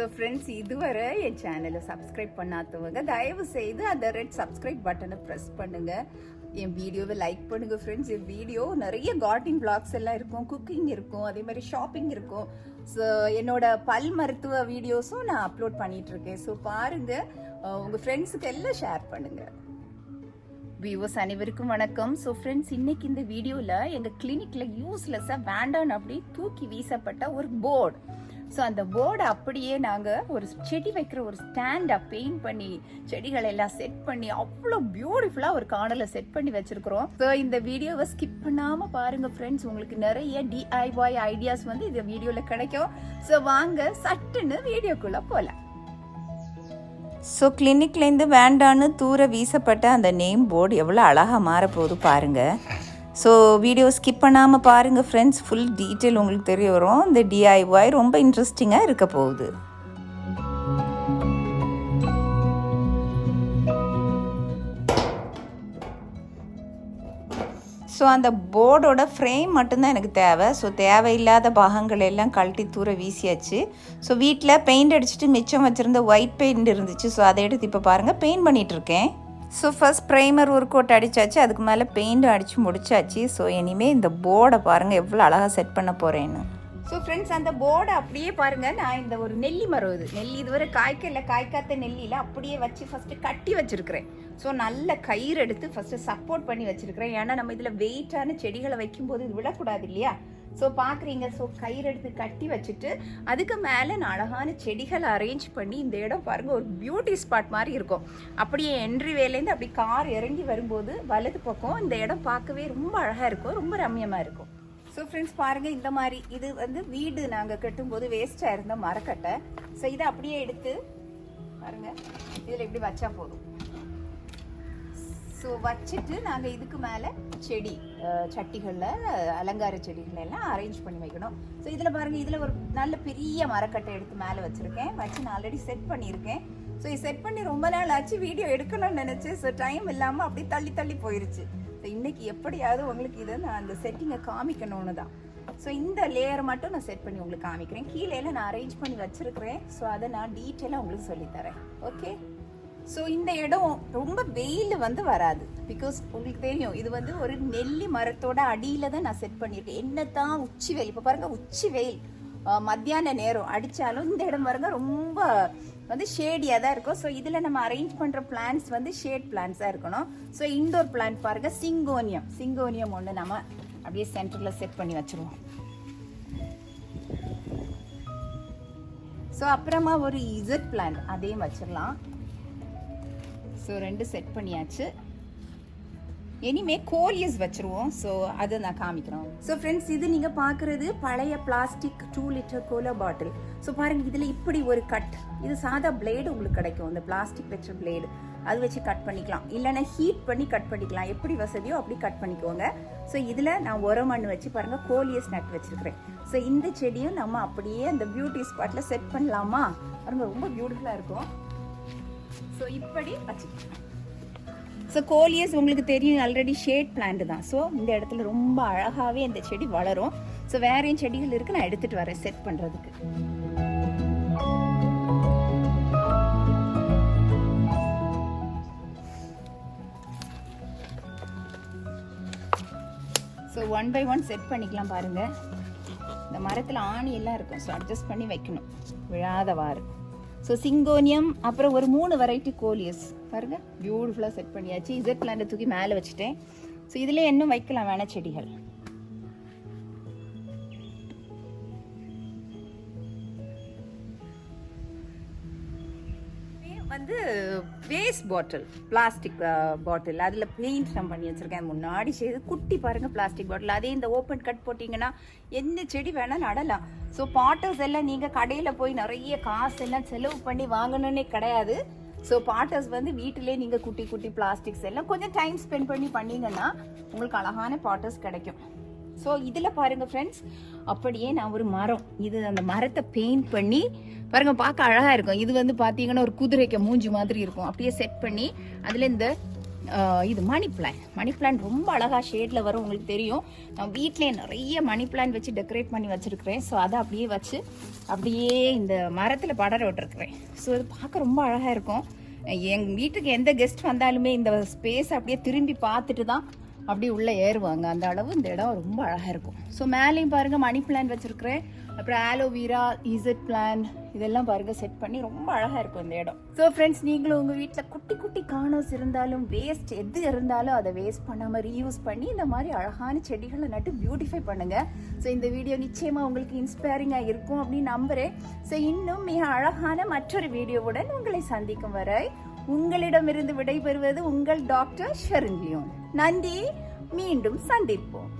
So friends, இதுவரை என் சேனலை subscribe பண்ணாதவங்க தயவு செய்து அந்த ரெட் சப்ஸ்கிரைப் பட்டனை ப்ரெஸ் பண்ணுங்க. என் வீடியோவை லைக் பண்ணுங்க ஃப்ரெண்ட்ஸ். என் வீடியோ நிறைய கார்டனிங் பிளாக்ஸ் எல்லாம் இருக்கும், குக்கிங் இருக்கும், அதே மாதிரி ஷாப்பிங் இருக்கும். ஸோ என்னோட பல் மருத்துவ வீடியோஸும் நான் அப்லோட் பண்ணிட்டு இருக்கேன். ஸோ பாருங்க, உங்க ஃப்ரெண்ட்ஸுக்கு எல்லாம் ஷேர் பண்ணுங்க. வியூவர்ஸ் அனைவருக்கும் வணக்கம். ஸோ ஃப்ரெண்ட்ஸ், இன்னைக்கு இந்த வீடியோவில் எங்கள் கிளினிக்கில் யூஸ்லெஸ்ஸாக வேண்டான்னு அப்படி தூக்கி வீசப்பட்ட ஒரு போர்டு. ஸோ அந்த போர்டை அப்படியே நாங்கள் ஒரு செடி வைக்கிற ஒரு ஸ்டாண்டாக பெயிண்ட் பண்ணி செடிகளை எல்லாம் செட் பண்ணி அவ்வளோ பியூட்டிஃபுல்லாக ஒரு கார்னரில் செட் பண்ணி வச்சிருக்கிறோம். ஸோ இந்த வீடியோவை ஸ்கிப் பண்ணாமல் பாருங்கள் ஃப்ரெண்ட்ஸ். உங்களுக்கு நிறைய DIY ஐடியாஸ் வந்து இந்த வீடியோவில் கிடைக்கும். ஸோ வாங்க சட்டுன்னு வீடியோக்குள்ளே போகலாம். ஸோ கிளினிக்லேருந்து வேண்டான்னு தூர வீசப்பட்ட அந்த நேம் போர்டு எவ்வளோ அழகாக மாறப்போகுது பாருங்கள். ஸோ வீடியோ ஸ்கிப் பண்ணாமல் பாருங்கள் ஃப்ரெண்ட்ஸ். ஃபுல் டீட்டெயில் உங்களுக்கு தெரிய வரும். இந்த DIY ரொம்ப இன்ட்ரெஸ்டிங்காக இருக்க போகுது. ஸோ அந்த போர்டோட ஃப்ரேம் மட்டும்தான் எனக்கு தேவை. ஸோ தேவையில்லாத பாகங்கள் எல்லாம் கழட்டி தூர வீசியாச்சு. ஸோ வீட்டில் பெயிண்ட் அடிச்சுட்டு மிச்சம் வச்சுருந்த ஒயிட் பெயிண்ட் இருந்துச்சு. ஸோ அதை எடுத்து இப்போ பாருங்கள் பெயிண்ட் பண்ணிகிட்ருக்கேன். ஸோ ஃபர்ஸ்ட் ப்ரைமர் ஒரு கோட் அடித்தாச்சு, அதுக்கு மேலே பெயிண்ட்டும் அடித்து முடிச்சாச்சு. ஸோ இனிமேல் இந்த போர்டை பாருங்கள் எவ்வளோ அழகாக செட் பண்ண போகிறேன்னு. ஸோ ஃப்ரெண்ட்ஸ், அந்த போர்டை அப்படியே பாருங்கள். நான் இந்த ஒரு நெல்லி மரம், நெல்லி இதுவரை காய்க்காத்த நெல்லியில் அப்படியே வச்சு ஃபஸ்ட்டு கட்டி வச்சுருக்கிறேன். ஸோ நல்ல கயிறு எடுத்து ஃபஸ்ட்டு சப்போர்ட் பண்ணி வச்சுருக்கிறேன். ஏன்னா நம்ம இதில் வெயிட்டான செடிகளை வைக்கும்போது இது விடக்கூடாது இல்லையா? ஸோ பார்க்குறீங்க. ஸோ கயிறு எடுத்து கட்டி வச்சுட்டு அதுக்கு மேலே நான் அழகான செடிகளை அரேஞ்ச் பண்ணி இந்த இடம் பாருங்கள் ஒரு பியூட்டி ஸ்பாட் மாதிரி இருக்கும். அப்படியே என்ட்ரி வேலேருந்து அப்படி கார் இறங்கி வரும்போது வலது பக்கம் இந்த இடம் பார்க்கவே ரொம்ப அழகாக இருக்கும், ரொம்ப ரம்யமாக இருக்கும். ஸோ ஃப்ரெண்ட்ஸ் பாருங்கள், இந்த மாதிரி இது வந்து வீடு நாங்கள் கட்டும்போது வேஸ்ட்டாக இருந்த மரக்கட்டை. ஸோ இதை அப்படியே எடுத்து பாருங்கள் இதில் இப்படி வச்சா போதும். ஸோ வச்சுட்டு நாங்கள் இதுக்கு மேலே செடி சட்டிகளில் அலங்கார செடிகள் எல்லாம் அரேஞ்ச் பண்ணி வைக்கணும். ஸோ இதில் பாருங்கள், இதில் ஒரு நல்ல பெரிய மரக்கட்டை எடுத்து மேலே வச்சுருக்கேன். வச்சு நான் ஆல்ரெடி செட் பண்ணியிருக்கேன். ஸோ இது செட் பண்ணி ரொம்ப நாள் ஆச்சு, வீடியோ எடுக்கணும்னு நினச்சி. ஸோ டைம் இல்லாமல் அப்படி தள்ளி போயிடுச்சு. ஸோ இன்றைக்கி எப்படியாவது உங்களுக்கு இதை நான் அந்த செட்டிங்கை காமிக்கணும்னு தான். ஸோ இந்த லேயரை மட்டும் நான் செட் பண்ணி உங்களுக்கு காமிக்கிறேன். கீழே நான் அரேஞ்ச் பண்ணி வச்சுருக்கிறேன். ஸோ அதை நான் டீட்டெயிலாக உங்களுக்கு சொல்லித்தரேன். ஓகே. ஸோ இந்த இடம் ரொம்ப வெயில் வந்து வராது. பிகாஸ் உங்களுக்கு தெரியும் இது வந்து ஒரு நெல்லி மரத்தோட அடியில் தான் நான் செட் பண்ணியிருக்கேன். என்ன தான் உச்சி வெயில், இப்போ பாருங்கள் உச்சி வெயில் மத்தியான நேரம் அடித்தாலும் இந்த இடம் பாருங்க ரொம்ப வந்து ஷேடியாக தான் இருக்கும். ஸோ இதில் நம்ம அரேஞ்ச் பண்ணுற பிளான்ஸ் வந்து ஷேட் பிளான்ஸாக இருக்கணும். ஸோ இன்டோர் பிளான்ட் பாருங்கள், சிங்கோனியம் ஒன்று நம்ம அப்படியே சென்டரில் செட் பண்ணி வச்சுருவோம். ஸோ அப்புறமா ஒரு இசட் பிளான்ட் அதையும் வச்சிடலாம். ஸோ 2 செட் பண்ணியாச்சு. இனிமே கோலியஸ் வச்சுருவோம். ஸோ அதை நான் காமிக்கிறோம். ஸோ ஃப்ரெண்ட்ஸ், இது நீங்கள் பார்க்குறது பழைய பிளாஸ்டிக் 2 லிட்டர் கோலா பாட்டில். ஸோ பாருங்கள், இதில் இப்படி ஒரு கட், இது சாதா பிளேடு உங்களுக்கு கிடைக்கும், இந்த பிளாஸ்டிக் வச்ச பிளேடு, அது வச்சு கட் பண்ணிக்கலாம். இல்லைன்னா ஹீட் பண்ணி கட் பண்ணிக்கலாம். எப்படி வசதியோ அப்படி கட் பண்ணிக்கோங்க. ஸோ இதில் நான் மண் வச்சு பாருங்கள் கோலியஸ் நட் வச்சுருக்கிறேன். ஸோ இந்த செடியும் நம்ம அப்படியே அந்த பியூட்டி ஸ்பாட்டில் செட் பண்ணலாமா? பாருங்கள் ரொம்ப பியூட்டிஃபுல்லாக இருக்கும். ஸோ இப்படி வச்சுக்கலாம். ஸோ கோலியஸ் உங்களுக்கு தெரியும் ஆல்ரெடி ஷேட் பிளான்ட் தான். ஸோ இந்த இடத்துல ரொம்ப அழகாகவே இந்த செடி வளரும். ஸோ வேறையும் செடிகள் இருக்குது, நான் எடுத்துகிட்டு வரேன் செட் பண்ணுறதுக்கு. ஸோ 1 by 1 செட் பண்ணிக்கலாம். பாருங்கள், இந்த மரத்தில் ஆணி எல்லாம் இருக்கும். ஸோ அட்ஜஸ்ட் பண்ணி வைக்கணும் விழாதவாறு. ஸோ சிங்கோனியம், அப்புறம் ஒரு 3 வெரைட்டி கோலியஸ் பாருங்கள் பியூட்டிஃபுல்லாக செட் பண்ணியாச்சு. இசட் பிளான்ட்டை தூக்கி மேலே வச்சுட்டேன். ஸோ இதில் இன்னும் வைக்கலாம் வேணா செடிகள். வந்து வேஸ்ட் பாட்டில், பிளாஸ்டிக் பாட்டில், அதில் பெயிண்ட் நான் பண்ணி வச்சுருக்கேன். முன்னாடி செய்து குட்டி பாருங்கள் பிளாஸ்டிக் பாட்டில். அதே இந்த ஓப்பன் கட் போட்டிங்கன்னா எந்த செடி வேணால் நடலாம். ஸோ பாட்டர்ஸ் எல்லாம் நீங்கள் கடையில் போய் நிறைய காசு எல்லாம் செலவு பண்ணி வாங்கணுன்னே கிடையாது. ஸோ பாட்டர்ஸ் வந்து வீட்டிலே நீங்கள் குட்டி பிளாஸ்டிக்ஸ் எல்லாம் கொஞ்சம் டைம் ஸ்பெண்ட் பண்ணி பண்ணிங்கன்னா உங்களுக்கு அழகான பாட்டர்ஸ் கிடைக்கும். ஸோ இதில் பாருங்கள் ஃப்ரெண்ட்ஸ், அப்படியே நான் ஒரு மரம், இது அந்த மரத்தை பெயிண்ட் பண்ணி பாருங்கள் பார்க்க அழகாக இருக்கும். இது வந்து பார்த்தீங்கன்னா ஒரு குதிரைக்கு மூஞ்சி மாதிரி இருக்கும். அப்படியே செட் பண்ணி அதில் இந்த இது மணி பிளான்ட் ரொம்ப அழகாக ஷேடில் வரும், உங்களுக்கு தெரியும். நான் வீட்டிலே நிறைய மணி பிளான்ட் வச்சு டெக்கரேட் பண்ணி வச்சுருக்கிறேன். ஸோ அதை அப்படியே வச்சு அப்படியே இந்த மரத்தில் படர விட்டுருக்குறேன். ஸோ இது பார்க்க ரொம்ப அழகாக இருக்கும். எங்கள் வீட்டுக்கு எந்த கெஸ்ட் வந்தாலுமே இந்த ஸ்பேஸ் அப்படியே திரும்பி பார்த்துட்டு தான் அப்படியே உள்ளே ஏறுவாங்க. அந்த அளவு இந்த இடம் ரொம்ப அழகாக இருக்கும். ஸோ மேலேயும் பாருங்கள் மணி பிளான்ட் வச்சுருக்கிறேன். அப்புறம் ஆலோவேரா, இசட் பிளான்ட் இதெல்லாம் பாருங்கள் செட் பண்ணி ரொம்ப அழகாக இருக்கும் இந்த இடம். ஸோ ஃப்ரெண்ட்ஸ், நீங்களும் உங்கள் வீட்டில் குட்டி குட்டி கார்னர்ஸ் இருந்தாலும் வேஸ்ட் எது இருந்தாலும் அதை வேஸ்ட் பண்ணாமல் ரீயூஸ் பண்ணி இந்த மாதிரி அழகான செடிகளை நட்டு பியூட்டிஃபை பண்ணுங்கள். ஸோ இந்த வீடியோ நிச்சயமாக உங்களுக்கு இன்ஸ்பைரிங்காக இருக்கும் அப்படின்னு நம்புகிறேன். ஸோ இன்னும் மிக அழகான மற்றொரு வீடியோவுடன் உங்களை சந்திக்கும் வரை உங்களிடமிருந்து விடைபெறுவது உங்கள் டாக்டர் ஷெரின் லியோன். நன்றி, மீண்டும் சந்திப்போம்.